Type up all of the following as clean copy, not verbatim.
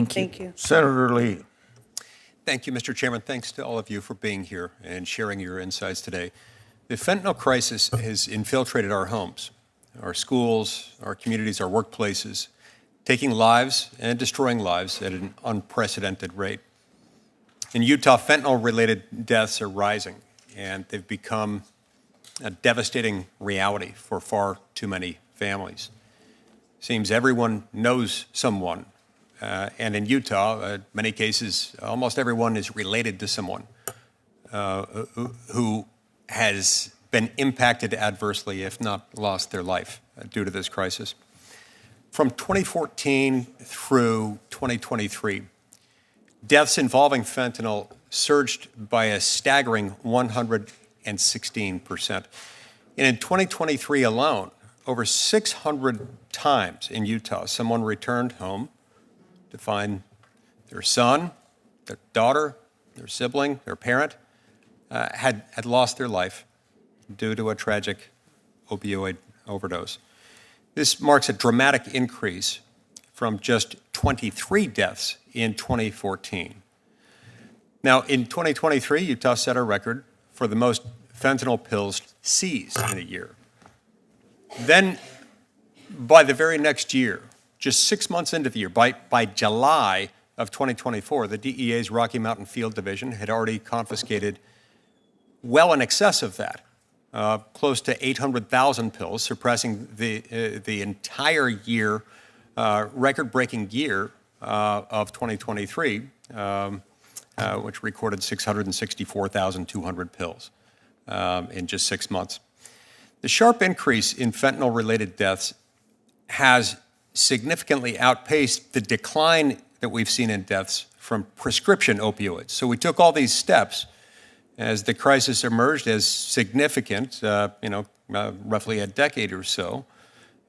Thank you. Senator Lee. Thank you, Mr. Chairman. Thanks to all of you for being here and sharing your insights today. The fentanyl crisis has infiltrated our homes, our schools, our communities, our workplaces, taking lives and destroying lives at an unprecedented rate. In Utah, fentanyl-related deaths are rising, and they've become a devastating reality for far too many families. Seems everyone knows someone, and in Utah, in many cases, almost everyone is related to someone who has been impacted adversely, if not lost their life due to this crisis. From 2014 through 2023, deaths involving fentanyl surged by a staggering 116%. And in 2023 alone, over 600 times in Utah, someone returned home to find their son, their daughter, their sibling, their parent had lost their life due to a tragic opioid overdose. This marks a dramatic increase from just 23 deaths in 2014. Now, in 2023, Utah set a record for the most fentanyl pills seized in a year. Then, by the very next year, just 6 months into the year, by July of 2024, the DEA's Rocky Mountain Field Division had already confiscated well in excess of that, close to 800,000 pills, surpassing the entire year, record-breaking year of 2023, which recorded 664,200 pills in just 6 months. The sharp increase in fentanyl-related deaths has significantly outpaced the decline that we've seen in deaths from prescription opioids. So we took all these steps as the crisis emerged as significant, roughly a decade or so.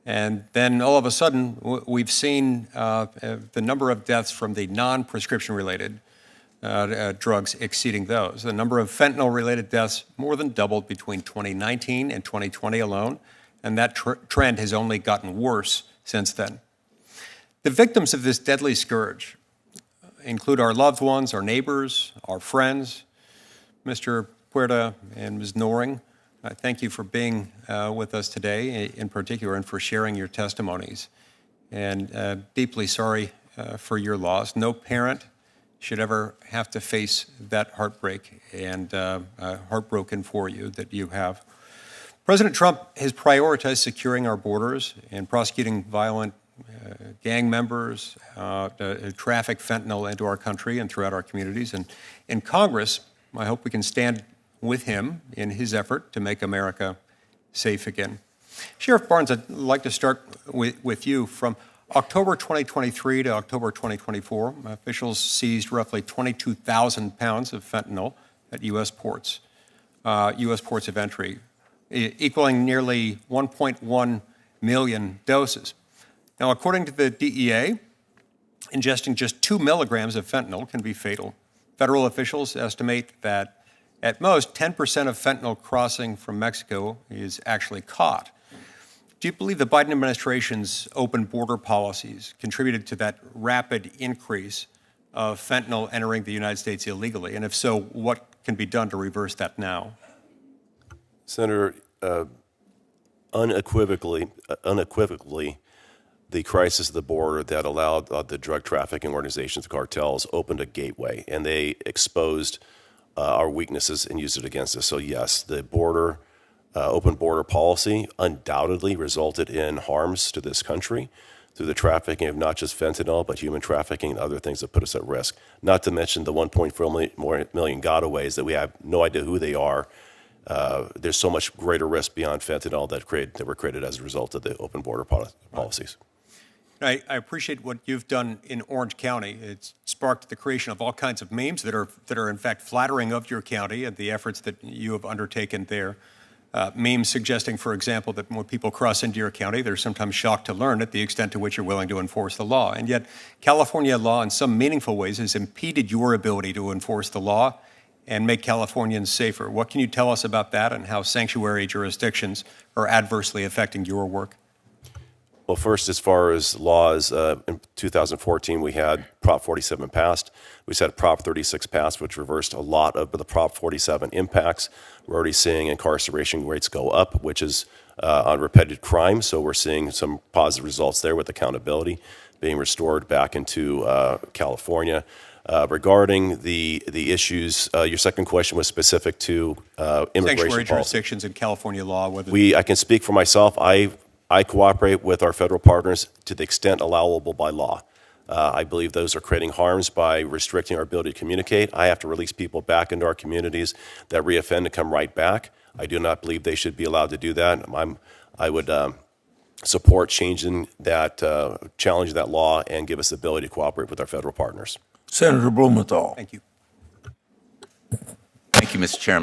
And then all of a sudden, we've seen the number of deaths from the non-prescription related drugs exceeding those. The number of fentanyl-related deaths more than doubled between 2019 and 2020 alone, and that trend has only gotten worse since then. The victims of this deadly scourge include our loved ones, our neighbors, our friends. Mr. Puerta and Ms. Noring, thank you for being with us today in particular and for sharing your testimonies. And deeply sorry for your loss. No parent should ever have to face that heartbreak, and heartbroken for you that you have. President Trump has prioritized securing our borders and prosecuting violent gang members, traffic fentanyl into our country and throughout our communities. And in Congress, I hope we can stand with him in his effort to make America safe again. Sheriff Barnes, I'd like to start with you. From October 2023 to October 2024, officials seized roughly 22,000 pounds of fentanyl at U.S. ports of entry, equaling nearly 1.1 million doses. Now, according to the DEA, ingesting just 2 milligrams of fentanyl can be fatal. Federal officials estimate that at most 10% of fentanyl crossing from Mexico is actually caught. Do you believe the Biden administration's open border policies contributed to that rapid increase of fentanyl entering the United States illegally? And if so, what can be done to reverse that now? Senator, unequivocally, the crisis at the border that allowed the drug trafficking organizations, the cartels, opened a gateway, and they exposed our weaknesses and used it against us. So yes, the open border policy undoubtedly resulted in harms to this country through the trafficking of not just fentanyl, but human trafficking and other things that put us at risk. Not to mention the 1.4 million gotaways that we have no idea who they are. There's so much greater risk beyond fentanyl that were created as a result of the open border policies. I appreciate what you've done in Orange County. It's sparked the creation of all kinds of memes that are in fact flattering of your county and the efforts that you have undertaken there. Memes suggesting, for example, that when people cross into your county, they're sometimes shocked to learn at the extent to which you're willing to enforce the law. And yet, California law in some meaningful ways has impeded your ability to enforce the law and make Californians safer. What can you tell us about that and how sanctuary jurisdictions are adversely affecting your work? Well, first, as far as laws, in 2014, we had Prop 47 passed. We had Prop 36 passed, which reversed a lot of the Prop 47 impacts. We're already seeing incarceration rates go up, which is on repeated crime. So we're seeing some positive results there with accountability being restored back into California. Regarding the issues, your second question was specific to immigration Sanctuary policy. jurisdictions in California law, whether I can speak for myself. I cooperate with our federal partners to the extent allowable by law. I believe those are creating harms by restricting our ability to communicate. I have to release people back into our communities that reoffend to come right back. I do not believe they should be allowed to do that. I would support changing that, challenge that law, and give us the ability to cooperate with our federal partners. Senator Blumenthal. Thank you. Thank you, Mr. Chairman.